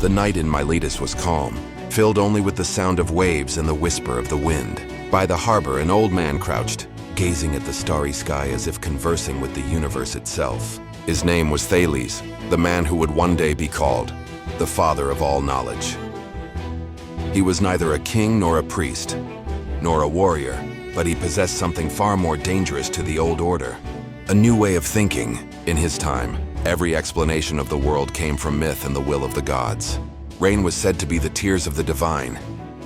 The night in Miletus was calm, filled only with the sound of waves and the whisper of the wind. By the harbor, an old man crouched, gazing at the starry sky as if conversing with the universe itself. His name was Thales, the man who would one day be called the father of all knowledge. He was neither a king nor a priest, nor a warrior, but he possessed something far more dangerous to the old order. A new way of thinking. In his time, every explanation of the world came from myth and the will of the gods. Rain was said to be the tears of the divine.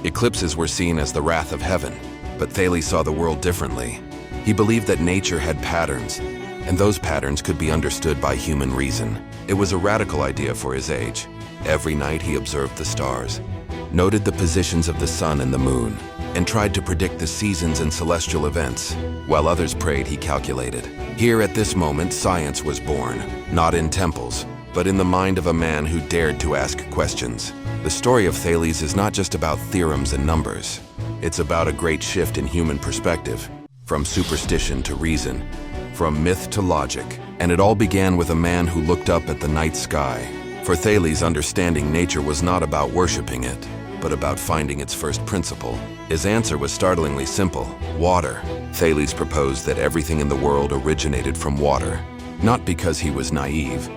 Eclipses were seen as the wrath of heaven, but Thales saw the world differently. He believed that nature had patterns, and those patterns could be understood by human reason. It was a radical idea for his age. Every night he observed the stars, noted the positions of the sun and the moon, and tried to predict the seasons and celestial events. While others prayed, he calculated. Here at this moment, science was born, not in temples, but in the mind of a man who dared to ask questions. The story of Thales is not just about theorems and numbers. It's about a great shift in human perspective, from superstition to reason, from myth to logic. And it all began with a man who looked up at the night sky. For Thales, understanding nature was not about worshiping it, but about finding its first principle. His answer was startlingly simple: water. Thales proposed that everything in the world originated from water, not because he was naive,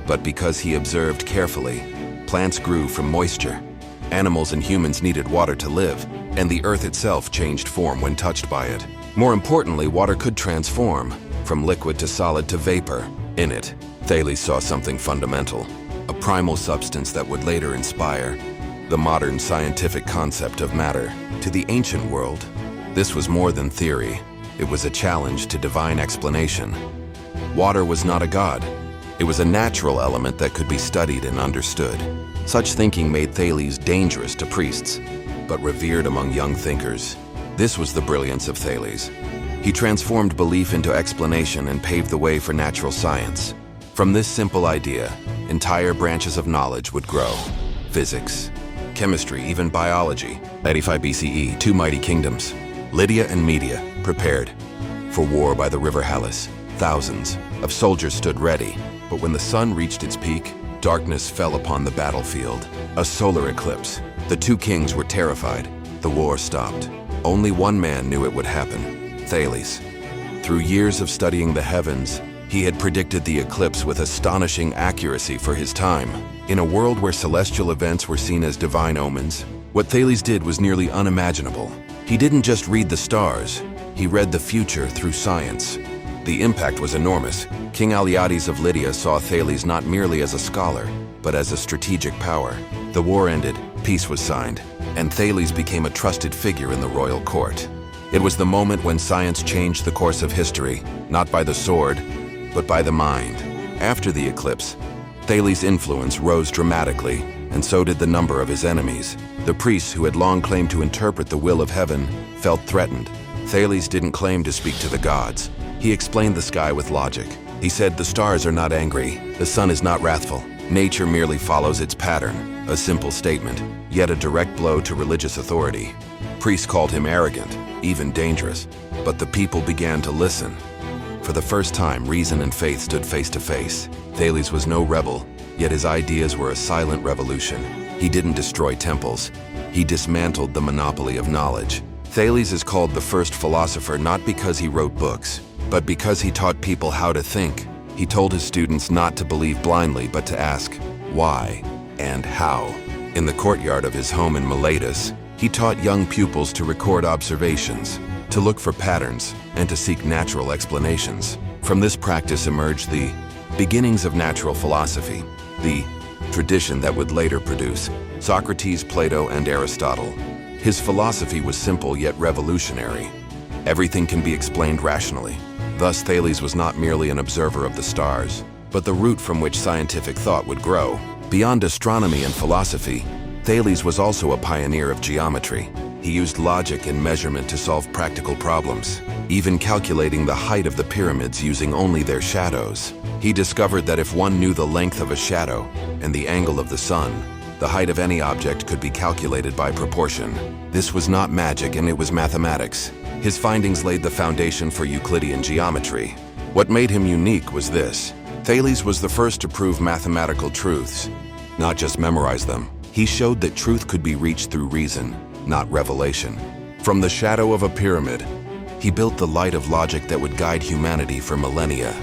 but because he observed carefully. Plants grew from moisture. Animals and humans needed water to live, and the earth itself changed form when touched by it. More importantly, water could transform, from liquid to solid to vapor. In it, Thales saw something fundamental, a primal substance that would later inspire the modern scientific concept of matter. To the ancient world, this was more than theory. It was a challenge to divine explanation. Water was not a god. It was a natural element that could be studied and understood. Such thinking made Thales dangerous to priests, but revered among young thinkers. This was the brilliance of Thales. He transformed belief into explanation and paved the way for natural science. From this simple idea, entire branches of knowledge would grow. Physics, chemistry, even biology. 85 BCE, two mighty kingdoms, Lydia and Media, prepared for war by the river Halys. Thousands of soldiers stood ready, but when the sun reached its peak, darkness fell upon the battlefield. A solar eclipse. The two kings were terrified. The war stopped. Only one man knew it would happen: Thales. Through years of studying the heavens, he had predicted the eclipse with astonishing accuracy for his time. In a world where celestial events were seen as divine omens, what Thales did was nearly unimaginable. He didn't just read the stars, he read the future through science. The impact was enormous. King Alyattes of Lydia saw Thales not merely as a scholar, but as a strategic power. The war ended, peace was signed, and Thales became a trusted figure in the royal court. It was the moment when science changed the course of history, not by the sword, but by the mind. After the eclipse, Thales' influence rose dramatically, and so did the number of his enemies. The priests who had long claimed to interpret the will of heaven felt threatened. Thales didn't claim to speak to the gods. He explained the sky with logic. He said, "The stars are not angry, the sun is not wrathful. Nature merely follows its pattern." A simple statement, yet a direct blow to religious authority. Priests called him arrogant, even dangerous, but the people began to listen. For the first time, reason and faith stood face to face. Thales was no rebel, yet his ideas were a silent revolution. He didn't destroy temples. He dismantled the monopoly of knowledge. Thales is called the first philosopher not because he wrote books, but because he taught people how to think. He told his students not to believe blindly, but to ask why and how. In the courtyard of his home in Miletus, he taught young pupils to record observations, to look for patterns, and to seek natural explanations. From this practice emerged the beginnings of natural philosophy, the tradition that would later produce Socrates, Plato, and Aristotle. His philosophy was simple yet revolutionary. Everything can be explained rationally. Thus, Thales was not merely an observer of the stars, but the root from which scientific thought would grow. Beyond astronomy and philosophy, Thales was also a pioneer of geometry. He used logic and measurement to solve practical problems, even calculating the height of the pyramids using only their shadows. He discovered that if one knew the length of a shadow and the angle of the sun, the height of any object could be calculated by proportion. This was not magic, and it was mathematics. His findings laid the foundation for Euclidean geometry. What made him unique was this: Thales was the first to prove mathematical truths, not just memorize them. He showed that truth could be reached through reason, not revelation. From the shadow of a pyramid, he built the light of logic that would guide humanity for millennia.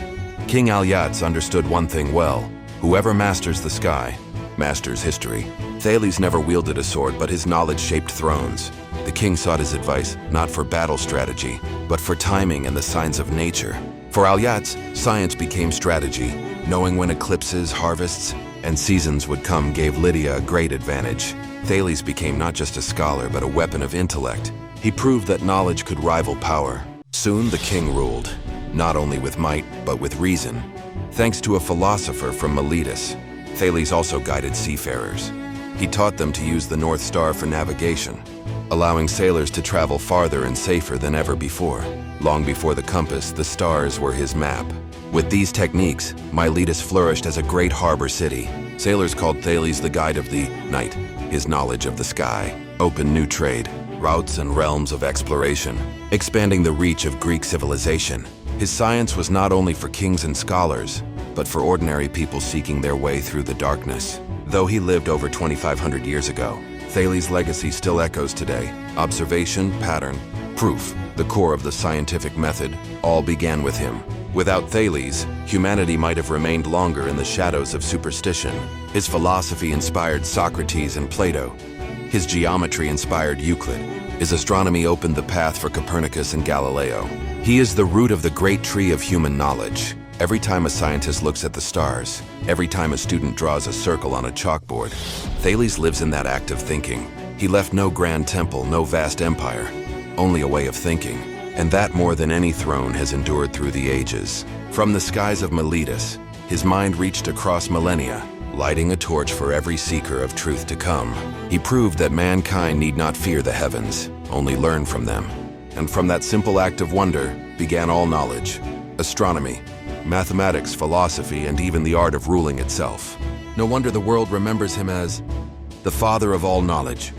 King Alyattes understood one thing well: whoever masters the sky, masters history. Thales never wielded a sword, but his knowledge shaped thrones. The king sought his advice, not for battle strategy, but for timing and the signs of nature. For Alyattes, science became strategy. Knowing when eclipses, harvests, and seasons would come gave Lydia a great advantage. Thales became not just a scholar, but a weapon of intellect. He proved that knowledge could rival power. Soon the king ruled, not only with might, but with reason. Thanks to a philosopher from Miletus, Thales also guided seafarers. He taught them to use the North Star for navigation, allowing sailors to travel farther and safer than ever before. Long before the compass, the stars were his map. With these techniques, Miletus flourished as a great harbor city. Sailors called Thales the guide of the night. His knowledge of the sky opened new trade, routes and realms of exploration, expanding the reach of Greek civilization. His science was not only for kings and scholars, but for ordinary people seeking their way through the darkness. Though he lived over 2,500 years ago, Thales' legacy still echoes today. Observation, pattern, proof, the core of the scientific method, all began with him. Without Thales, humanity might have remained longer in the shadows of superstition. His philosophy inspired Socrates and Plato. His geometry inspired Euclid. His astronomy opened the path for Copernicus and Galileo. He is the root of the great tree of human knowledge. Every time a scientist looks at the stars, every time a student draws a circle on a chalkboard, Thales lives in that act of thinking. He left no grand temple, no vast empire, only a way of thinking. And that more than any throne has endured through the ages. From the skies of Miletus, his mind reached across millennia, lighting a torch for every seeker of truth to come. He proved that mankind need not fear the heavens, only learn from them. And from that simple act of wonder began all knowledge: astronomy, mathematics, philosophy, and even the art of ruling itself. No wonder the world remembers him as the father of all knowledge.